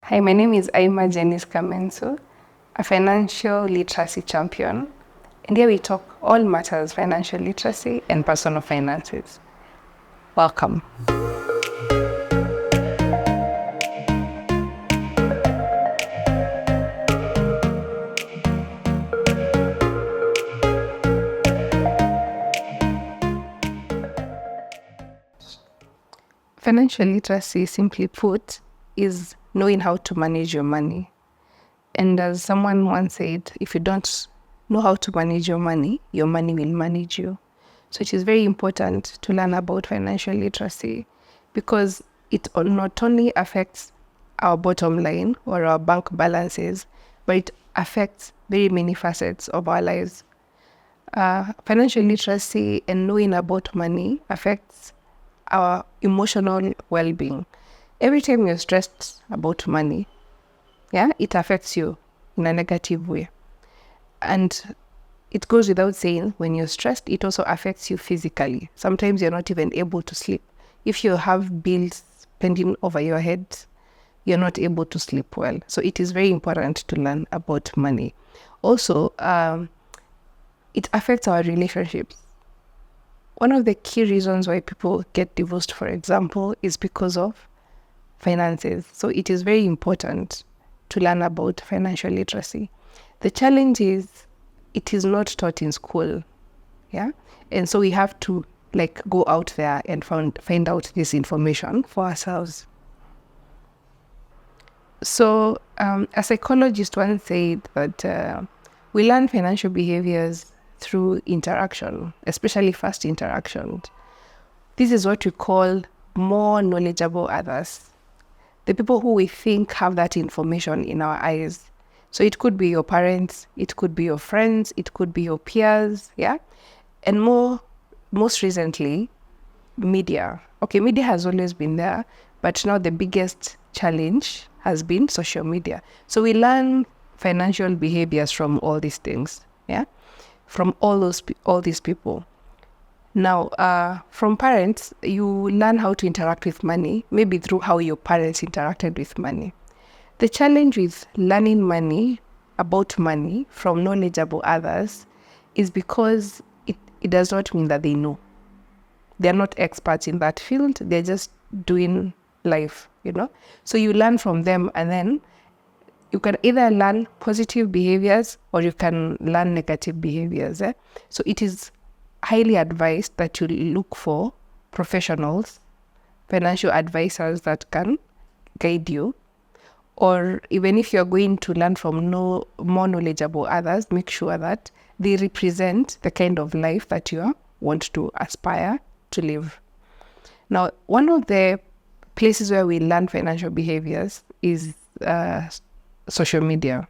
Hi, my name is Aima Janice Kamenso, a financial literacy champion. And here we talk all matters financial literacy and personal finances. Welcome. Financial literacy, simply put, is knowing how to manage your money. And as someone once said, if you don't know how to manage your money will manage you. So it is very important to learn about financial literacy because it not only affects our bottom line or our bank balances, but it affects very many facets of our lives. Financial literacy and knowing about money affects our emotional well-being. Every time you're stressed about money, it affects you in a negative way. And it goes without saying, when you're stressed, it also affects you physically. Sometimes you're not even able to sleep. If you have bills pending over your head, you're not able to sleep well. So it is very important to learn about money. Also, it affects our relationships. One of the key reasons why people get divorced, for example, is because of finances. So it is very important to learn about financial literacy. The challenge is it is not taught in school, and so we have to go out there and find out this information for ourselves. So a psychologist once said that we learn financial behaviors through interaction, especially first interaction. This is what we call more knowledgeable others, the people who we think have that information in our eyes. So it could be your parents, it could be your friends, it could be your peers, and most recently, media. Okay, media has always been there, but now the biggest challenge has been social media. So we learn financial behaviors from all these things, from all these people. Now, from parents, you learn how to interact with money, maybe through how your parents interacted with money. The challenge with learning about money from knowledgeable others is because it does not mean that they know. They're not experts in that field. They're just doing life, So you learn from them, and then you can either learn positive behaviors or you can learn negative behaviors. So it is highly advised that you look for professionals, financial advisors that can guide you. Or even if you're going to learn from more knowledgeable others, make sure that they represent the kind of life that you want to aspire to live. Now, one of the places where we learn financial behaviors is social media,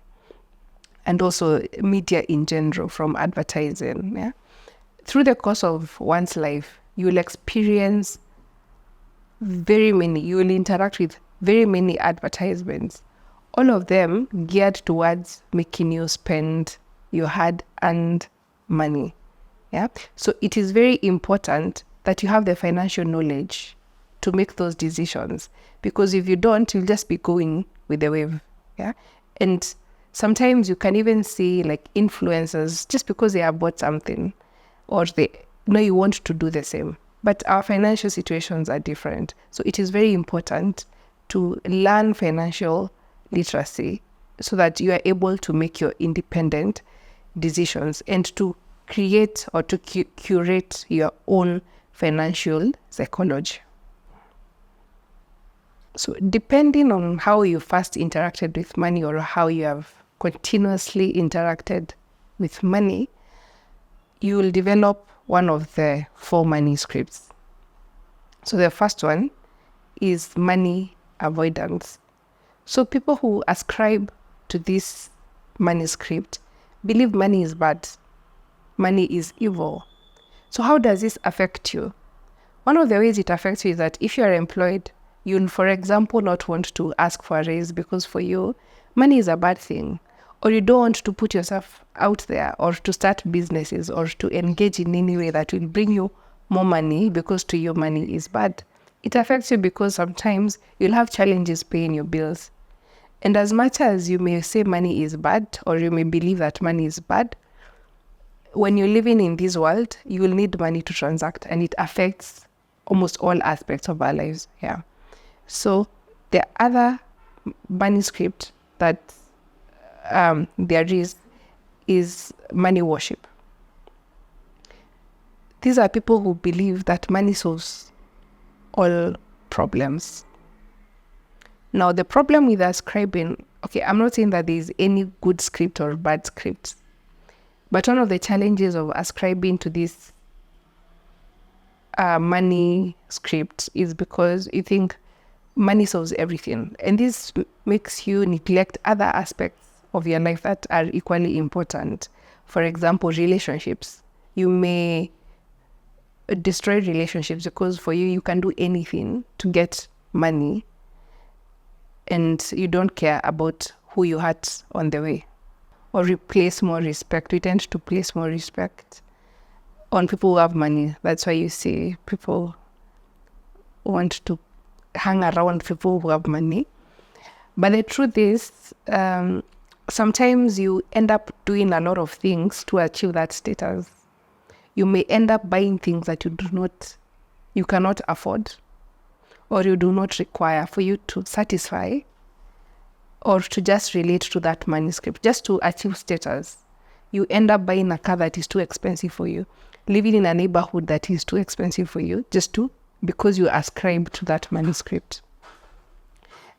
and also media in general, from advertising. Through the course of one's life, you will experience you will interact with very many advertisements, all of them geared towards making you spend your hard-earned money. So it is very important that you have the financial knowledge to make those decisions, because if you don't, you'll just be going with the wave. And sometimes you can even see influencers, just because they have bought something, or they know you want to do the same. But our financial situations are different. So it is very important to learn financial literacy so that you are able to make your independent decisions and to create or to curate your own financial psychology. So depending on how you first interacted with money or how you have continuously interacted with money, you will develop one of the 4 money scripts. So the first one is money avoidance. So people who ascribe to this money script believe money is bad, money is evil. So how does this affect you? One of the ways it affects you is that if you are employed, you'll, for example, not want to ask for a raise because for you, money is a bad thing. Or you don't want to put yourself out there or to start businesses or to engage in any way that will bring you more money, because to you money is bad. It affects you because sometimes you'll have challenges paying your bills. And as much as you may say money is bad, or you may believe that money is bad, when you're living in this world, you will need money to transact, and it affects almost all aspects of our lives. Yeah. So the other manuscript that there is money worship. These are people who believe that money solves all problems. Now, the problem with ascribing, okay, I'm not saying that there is any good script or bad script, but one of the challenges of ascribing to this money script is because you think money solves everything. And this makes you neglect other aspects of your life that are equally important. For example, relationships. You may destroy relationships because for you can do anything to get money, and you don't care about who you hurt on the way. Or replace more respect. We tend to place more respect on people who have money. That's why you see people want to hang around people who have money. But the truth is, sometimes you end up doing a lot of things to achieve that status. You may end up buying things that you cannot afford, or you do not require for you to satisfy, or to just relate to that manuscript, just to achieve status. You end up buying a car that is too expensive for you, living in a neighborhood that is too expensive for you, because you ascribe to that manuscript.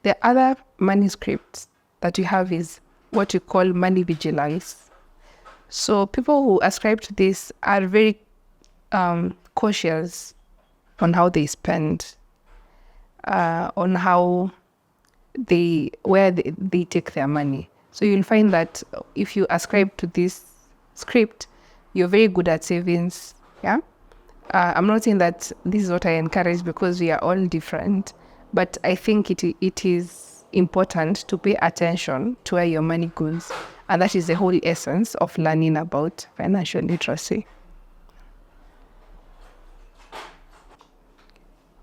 The other manuscript that you have is what you call money vigilance. So people who ascribe to this are very cautious on how they spend, on where they take their money. So you'll find that if you ascribe to this script, you're very good at savings. Yeah. I'm not saying that this is what I encourage, because we are all different, but I think it is important to pay attention to where your money goes. And that is the whole essence of learning about financial literacy.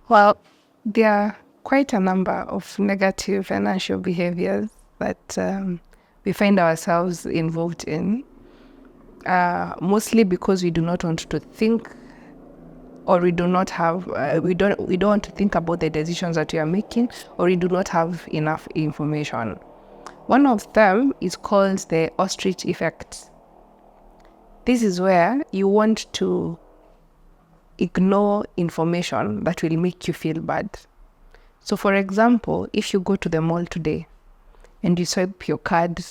Well, there are quite a number of negative financial behaviors that we find ourselves involved in, mostly because we do not want to think, or we do not have, we don't want to think about the decisions that we are making, or we do not have enough information. One of them is called the ostrich effect. This is where you want to ignore information that will make you feel bad. So for example, if you go to the mall today and you swipe your card,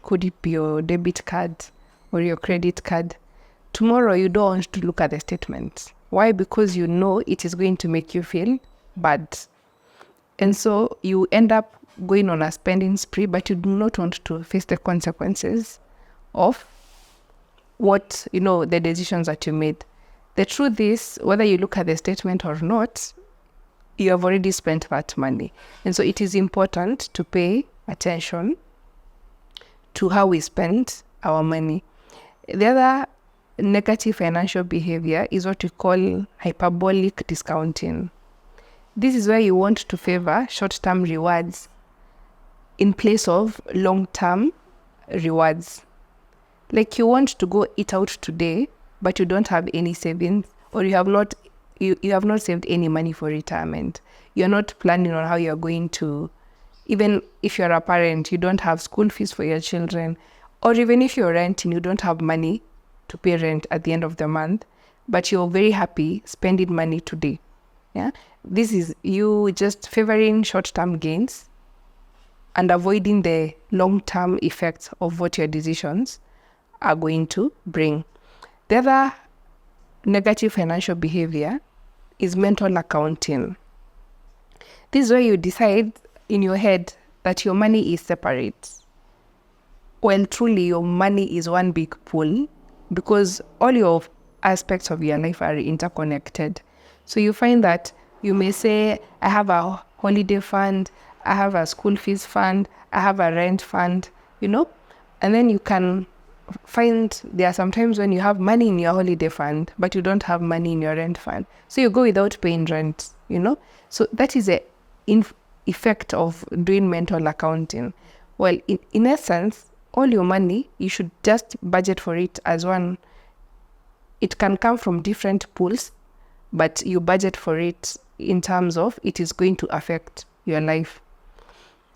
could it be your debit card or your credit card, tomorrow you don't want to look at the statement. Why? Because you know it is going to make you feel bad. And so you end up going on a spending spree, but you do not want to face the consequences of the decisions that you made. The truth is, whether you look at the statement or not, you have already spent that money. And so it is important to pay attention to how we spend our money. The other negative financial behavior is what we call hyperbolic discounting. This is where you want to favor short-term rewards in place of long-term rewards. Like you want to go eat out today, but you don't have any savings, or you have not saved any money for retirement. You're not planning on how you're going to, even if you're a parent, you don't have school fees for your children, or even if you're renting, you don't have money to pay rent at the end of the month, but you're very happy spending money today. Yeah, this is you just favoring short-term gains and avoiding the long-term effects of what your decisions are going to bring. The other negative financial behavior is mental accounting. This is where you decide in your head that your money is separate, when truly your money is one big pool, because all your aspects of your life are interconnected. So you find that you may say, I have a holiday fund, I have a school fees fund, I have a rent fund, and then you can find there are sometimes when you have money in your holiday fund, but you don't have money in your rent fund. So you go without paying rent, So that is effect of doing mental accounting? Well, in essence, all your money, you should just budget for it as one. It can come from different pools, but you budget for it in terms of it is going to affect your life.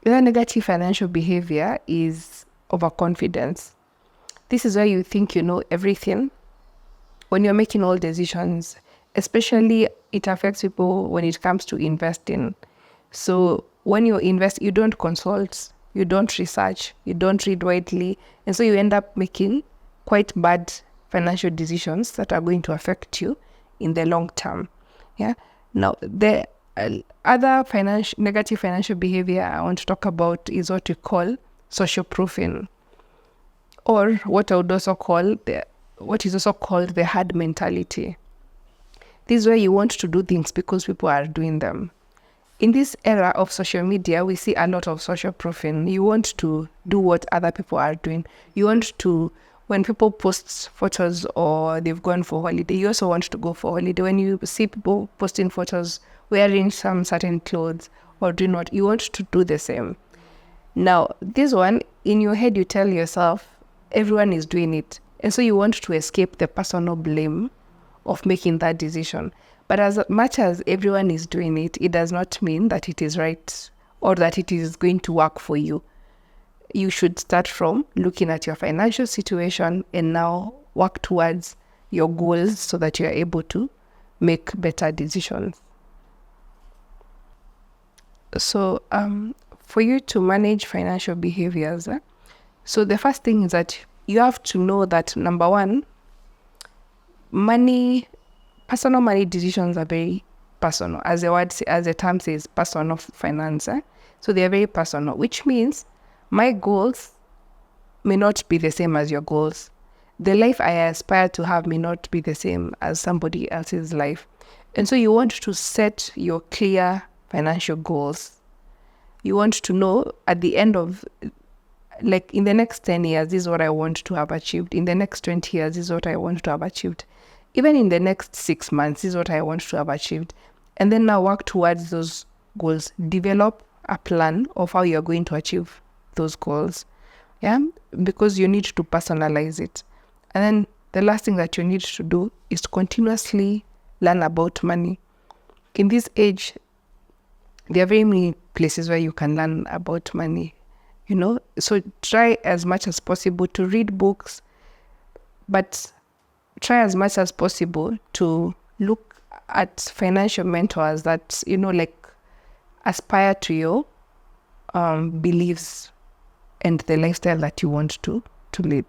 The negative financial behavior is overconfidence. This is where you think you know everything. When you're making all decisions, especially it affects people when it comes to investing. So when you invest, you don't consult, you don't research, you don't read widely, and so you end up making quite bad financial decisions that are going to affect you in the long term. Yeah. Now, the other negative financial behavior I want to talk about is what we call social proofing, or what I would also call what is also called the herd mentality. This is where you want to do things because people are doing them. In this era of social media, we see a lot of social proofing. You want to do what other people are doing. You want to, when people post photos or they've gone for holiday, you also want to go for holiday. When you see people posting photos wearing some certain clothes or doing what, you want to do the same. Now, this one, in your head, you tell yourself, everyone is doing it. And so you want to escape the personal blame of making that decision. But as much as everyone is doing it, it does not mean that it is right or that it is going to work for you. You should start from looking at your financial situation and now work towards your goals so that you are able to make better decisions. So for you to manage financial behaviors, so the first thing is that you have to know that, number one, personal money decisions are very personal. As the term says, personal finance. So they are very personal, which means my goals may not be the same as your goals. The life I aspire to have may not be the same as somebody else's life. And so you want to set your clear financial goals. You want to know at the end of, like, in the next 10 years, this is what I want to have achieved. In the next 20 years, this is what I want to have achieved. Even in the next 6 months, this is what I want to have achieved. And then now work towards those goals. Develop a plan of how you're going to achieve those goals. Yeah, because you need to personalize it. And then the last thing that you need to do is to continuously learn about money. In this age, there are very many places where you can learn about money, so try as much as possible to read books, but try as much as possible to look at financial mentors that, aspire to your beliefs and the lifestyle that you want to lead.